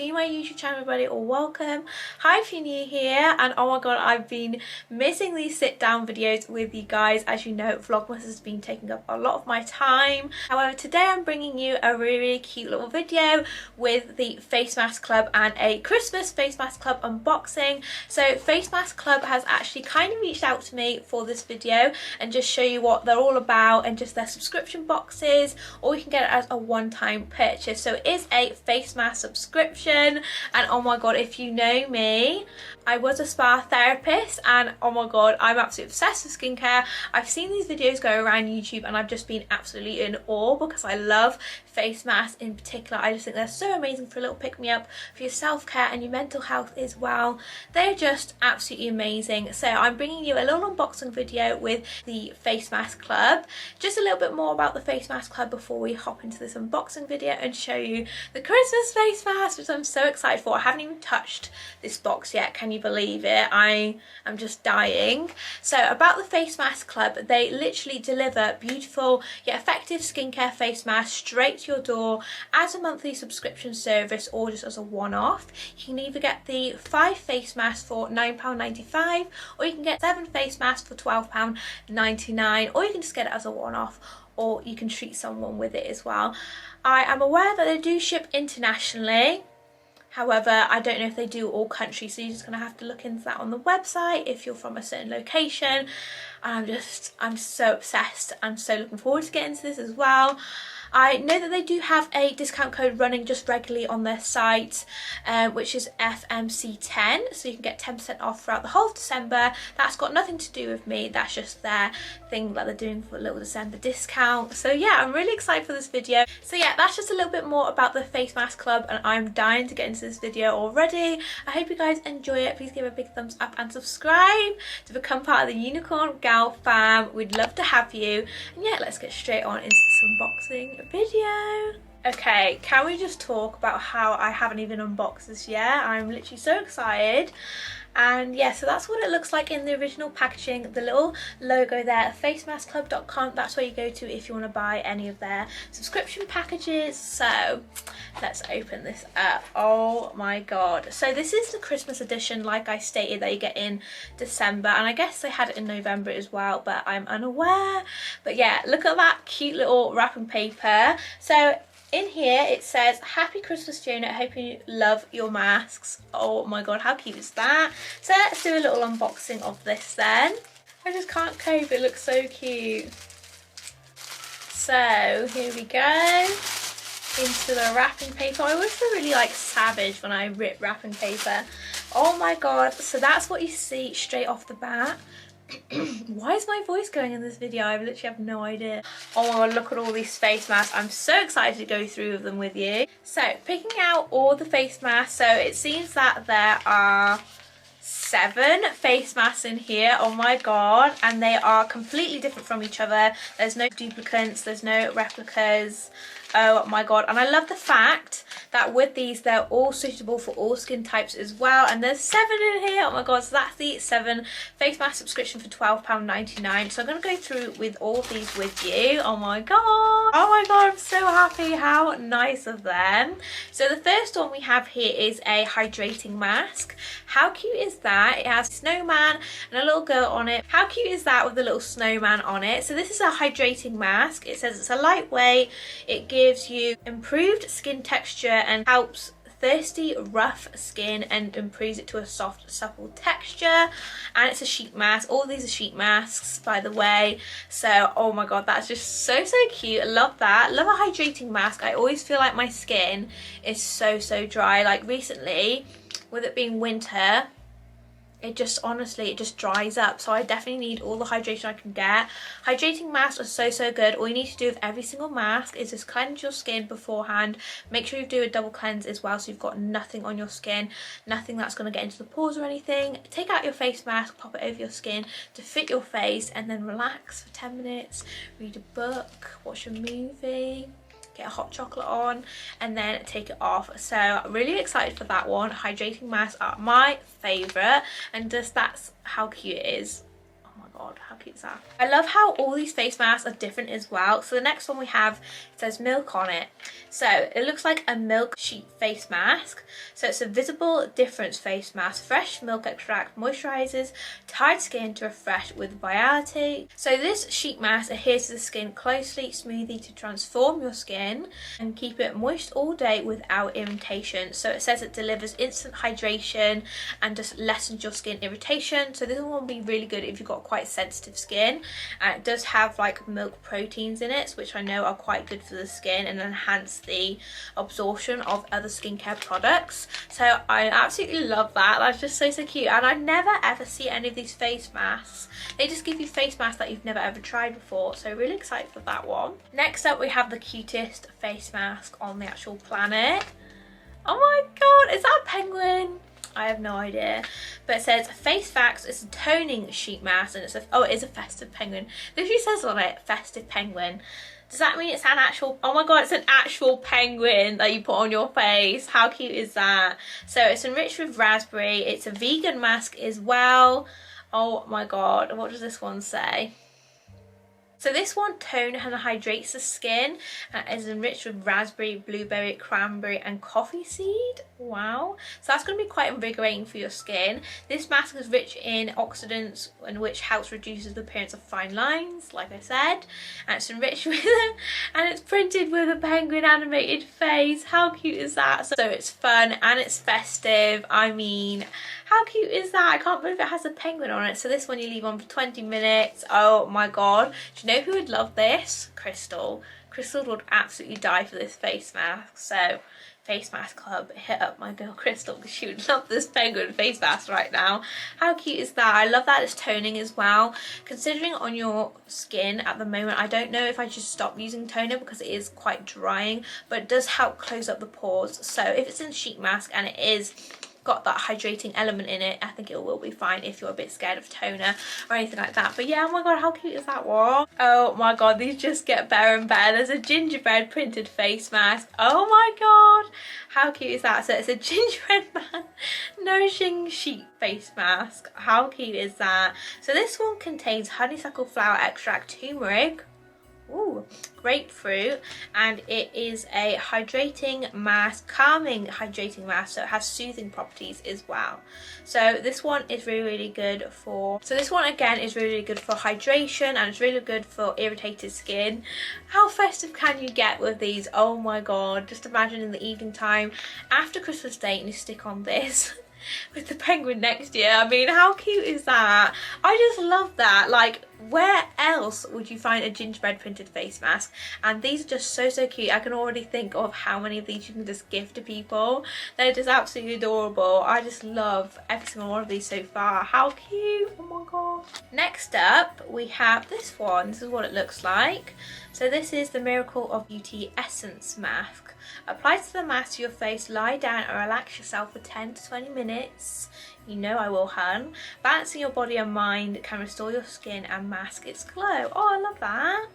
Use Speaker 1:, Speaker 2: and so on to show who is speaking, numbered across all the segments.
Speaker 1: to my YouTube channel, everybody, or welcome. Hi, if you're new here, and oh my god, I've been missing these sit down videos with you guys. As you know, Vlogmas has been taking up a lot of my time. However, today I'm bringing you a really cute little video with the Face Mask Club and a Christmas Face Mask Club unboxing. So Face Mask Club has actually kind of reached out to me for this video and just show you what they're all about and just their subscription boxes, or you can get it as a one-time purchase. So it is a face mask subscription, and oh my god, if you know me, I was a spa therapist, and oh my god, I'm absolutely obsessed with skincare. I've seen these videos go around YouTube and I've just been absolutely in awe because I love face masks in particular. I just think they're so amazing for a little pick-me-up for your self-care and your mental health as well. They're just absolutely amazing. So I'm bringing you a little unboxing video with the Face Mask Club. Just a little bit more about the Face Mask Club before we hop into this unboxing video and show you the Christmas face mask, which I'm so excited for. I haven't even touched this box yet, can you believe it? I am just dying. So about the Face Mask Club, they literally deliver beautiful yet effective skincare face masks straight to your door as a monthly subscription service or just as a one-off. You can either get the 5 face masks for £9.95, or you can get 7 face masks for £12.99, or you can just get it as a one-off, or you can treat someone with it as well. I am aware that they do ship internationally. However, I don't know if they do all countries, so you're just going to have to look into that on the website if you're from a certain location. And I'm so obsessed. I'm so looking forward to getting into this as well. I know that they do have a discount code running just regularly on their site, which is FMC10, so you can get 10% off throughout the whole of December. That's got nothing to do with me, that's just their thing that they're doing for a little December discount. So yeah, I'm really excited for this video. So yeah, that's just a little bit more about the Face Mask Club, and I'm dying to get into this video already. I hope you guys enjoy it. Please give it a big thumbs up and subscribe to become part of the Unicorn Gal fam. We'd love to have you. And yeah, let's get straight on into this unboxing video. Okay, can we just talk about how I haven't even unboxed this yet? I'm literally so excited. And yeah, so that's what it looks like in the original packaging. The little logo there, FACEMASKCLUB.com, that's where you go to if you want to buy any of their subscription packages. So let's open this up. Oh my god. So this is the Christmas edition, like I stated, that you get in December, and I guess they had it in November as well, but I'm unaware. But yeah, look at that cute little wrapping paper. So in here it says, "Happy Christmas, Fiona. I hope you love your masks." Oh my god, how cute is that? So let's do a little unboxing of this then. I just can't cope, it looks so cute. So here we go, into the wrapping paper. I always feel really like savage when I rip wrapping paper. Oh my god, so that's what you see straight off the bat. Why is my voice going in this video? I literally have no idea. Oh my god, look at all these face masks. I'm so excited to go through them with you. So picking out all the face masks, so it seems that there are 7 face masks in here. Oh my god, and they are completely different from each other. There's no duplicates, there's no replicas. Oh my god, and I love the fact that with these they're all suitable for all skin types as well, and there's 7 in here. Oh my god, so that's the 7 face mask subscription for £12.99. So I'm going to go through with all of these with you. Oh my god, I'm so happy. How nice of them. So the first one we have here is a hydrating mask. How cute is that? It has a snowman and a little girl on it. How cute is that with the little snowman on it? So this is a hydrating mask. It says it's a lightweight, it gives you improved skin texture and helps thirsty, rough skin and improves it to a soft, supple texture. And it's a sheet mask. All of these are sheet masks, by the way. So oh my god, that's just so cute. I love that. Love a hydrating mask. I always feel like my skin is so dry. Like recently, with it being winter, it just honestly, it just dries up. So I definitely need all the hydration I can get. Hydrating masks are so good. All you need to do with every single mask is just cleanse your skin beforehand. Make sure you do a double cleanse as well, so you've got nothing on your skin, nothing that's going to get into the pores or anything. Take out your face mask, pop it over your skin to fit your face, and then relax for 10 minutes, read a book, watch a movie, get a hot chocolate on, and then take it off. So really excited for that one. Hydrating masks are my favourite, and just that's how cute it is. Oh my god, how cute is that? I love how all these face masks are different as well. So the next one we have, it says milk on it. So it looks like a milk sheet face mask. So it's a visible difference face mask. Fresh milk extract moisturizes tired skin to refresh with vitality. So this sheet mask adheres to the skin closely, smoothly to transform your skin and keep it moist all day without irritation. So it says it delivers instant hydration and just lessens your skin irritation. So this one will be really good if you've got quite sensitive skin. And it does have like milk proteins in it, which I know are quite good for the skin and enhance the absorption of other skincare products. So I absolutely love that. That's just so cute. And I never ever see any of these face masks. They just give you face masks that you've never ever tried before. So really excited for that one. Next up we have the cutest face mask on the actual planet. Oh my god, is that a penguin? I have no idea, but it says Face Facts. It's a toning sheet mask, and it's a, oh, it is a festive penguin. Literally says on it festive penguin. Does that mean it's an actual, oh my god, it's an actual penguin that you put on your face? How cute is that? So it's enriched with raspberry. It's a vegan mask as well. Oh my god, what does this one say? So this one tones and hydrates the skin and is enriched with raspberry, blueberry, cranberry and coffee seed. Wow. So that's going to be quite invigorating for your skin. This mask is rich in oxidants and which helps reduce the appearance of fine lines, like I said. And it's enriched with them and it's printed with a penguin animated face. How cute is that? So it's fun and it's festive. I mean, how cute is that? I can't believe it has a penguin on it. So this one you leave on for 20 minutes. Oh my god. Do you know who would love this? Crystal. Crystal would absolutely die for this face mask. So Face Mask Club, hit up my girl Crystal because she would love this penguin face mask right now. How cute is that? I love that it's toning as well. Considering on your skin at the moment, I don't know if I should stop using toner because it is quite drying, but it does help close up the pores. So if it's in sheet mask and it is got that hydrating element in it, I think it will be fine if you're a bit scared of toner or anything like that. But yeah, oh my god, how cute is that one? Oh my god, these just get better and better. There's a gingerbread printed face mask. Oh my god, how cute is that? So it's a gingerbread man nourishing sheet face mask. How cute is that? So this one contains honeysuckle flower extract, turmeric, ooh, grapefruit, and it is a hydrating mask, calming hydrating mask, so it has soothing properties as well. So this one is really good for, so this one again is really good for hydration and it's really good for irritated skin. How festive can you get with these? Oh my god, just imagine in the evening time after Christmas Day and you stick on this with the penguin next year. I mean, how cute is that? I just love that. Like, where else would you find a gingerbread printed face mask? And these are just so cute. I can already think of how many of these you can just give to people. They're just absolutely adorable. I just love every single one of these so far. How cute. Oh my god. Next up we have this one. This is what it looks like. So this is the Miracle of Beauty Essence Mask. Apply to the mask to your face, lie down and relax yourself for 10 to 20 minutes. You know I will, hun. Balancing your body and mind can restore your skin and mask its glow. Oh, I love that.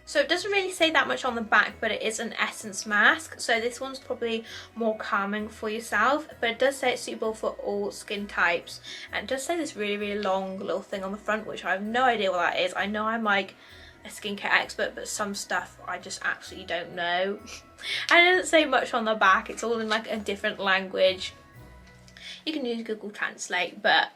Speaker 1: So it doesn't really say that much on the back, but it is an essence mask. So this one's probably more calming for yourself, but it does say it's suitable for all skin types. And it does say this really long little thing on the front, which I have no idea what that is. I know I'm like a skincare expert, but some stuff I just absolutely don't know. And it doesn't say much on the back. It's all in like a different language. You can use Google Translate, but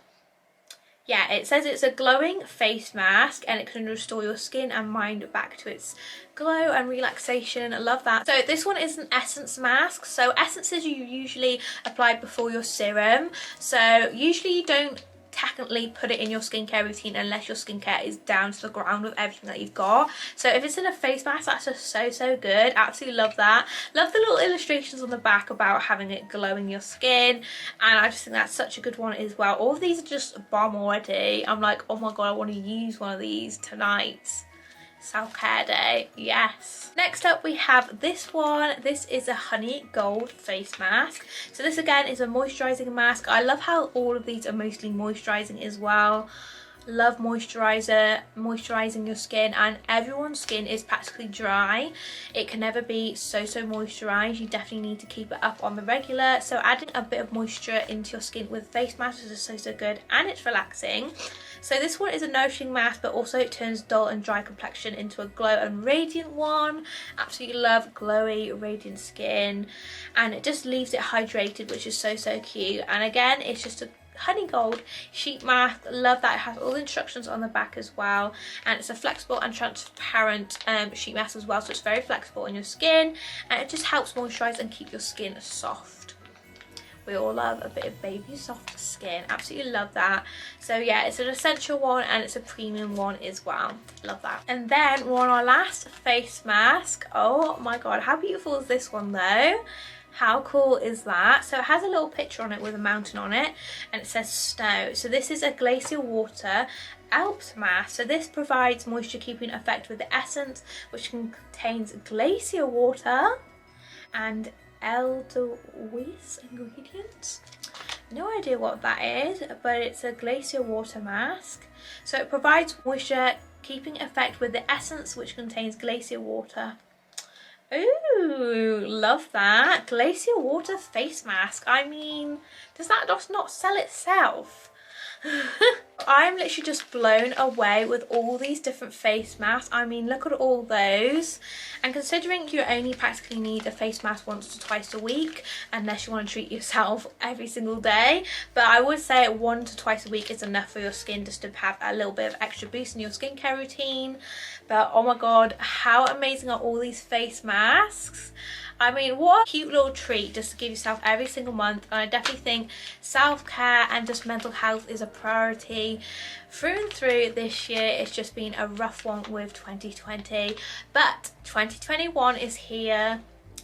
Speaker 1: yeah, it says it's a glowing face mask and it can restore your skin and mind back to its glow and relaxation. I love that. So this one is an essence mask. So essences you usually apply before your serum. So usually you don't technically put it in your skincare routine unless your skincare is down to the ground with everything that you've got. So if it's in a face mask, that's just so good. Absolutely love that. Love the little illustrations on the back about having it glow in your skin, and I just think that's such a good one as well. All of these are just bomb already. I'm like, oh my god, I want to use one of these tonight. Self-care day, yes. Next up we have this one. This is a honey gold face mask. So this again is a moisturizing mask. I love how all of these are mostly moisturizing as well. love moisturizing your skin, and everyone's skin is practically dry. It can never be so moisturized. You definitely need to keep it up on the regular, so adding a bit of moisture into your skin with face masks is so good, and it's relaxing. So this one is a nourishing mask, but also it turns dull and dry complexion into a glow and radiant one. Absolutely love glowy, radiant skin, and it just leaves it hydrated, which is so cute. And again, it's just a honey gold sheet mask. Love that it has all the instructions on the back as well, and it's a flexible and transparent sheet mask as well, so it's very flexible on your skin, and it just helps moisturize and keep your skin soft. We all love a bit of baby soft skin. Absolutely love that. So yeah, it's an essential one and it's a premium one as well. Love that. And then we're on our last face mask. Oh my god, how beautiful is this one though? How cool is that? So it has a little picture on it with a mountain on it, and it says snow. So this is a Glacier water Alps mask. So this provides moisture keeping effect with the essence, which contains glacier water and Edelweiss ingredients. No idea what that is, but it's a glacier water mask. So it provides moisture keeping effect with the essence, which contains glacier water. Ooh, love that. Glacier water face mask. I mean, does that just not sell itself? I'm literally just blown away with all these different face masks. I mean, look at all those. And considering you only practically need a face mask once or twice a week, unless you want to treat yourself every single day, but I would say 1 to twice a week is enough for your skin just to have a little bit of extra boost in your skincare routine. But oh my god, how amazing are all these face masks? I mean, what a cute little treat just to give yourself every single month. And I definitely think self-care and just mental health is a priority through and through this year. It's just been a rough one with 2020, but 2021 is here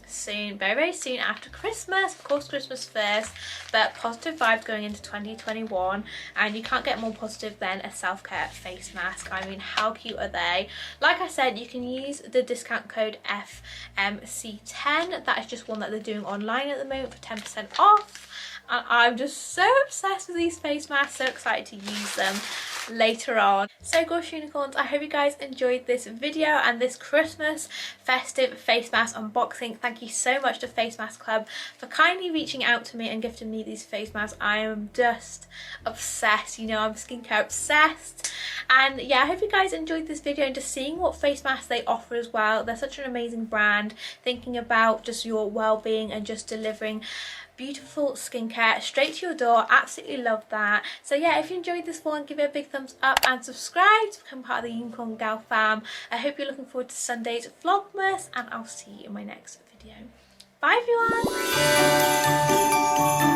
Speaker 1: soon, very soon after Christmas. Of course, Christmas first, but positive vibes going into 2021, and you can't get more positive than a self-care face mask. I mean, how cute are they? Like I said, you can use the discount code FMC10. That is just one that they're doing online at the moment for 10% off. And I'm just so obsessed with these face masks, so excited to use them later on. So gosh, unicorns, I hope you guys enjoyed this video and this Christmas festive face mask unboxing. Thank you so much to Face Mask Club for kindly reaching out to me and gifting me these face masks. I am just obsessed, you know, I'm skincare obsessed. And yeah, I hope you guys enjoyed this video and just seeing what face masks they offer as well. They're such an amazing brand, thinking about just your well-being and just delivering beautiful skincare straight to your door. Absolutely love that. So yeah, if you enjoyed this one, give it a big thumbs up and subscribe to become part of the Unicorn Gal fam. I hope you're looking forward to Sunday's Vlogmas, and I'll see you in my next video. Bye everyone.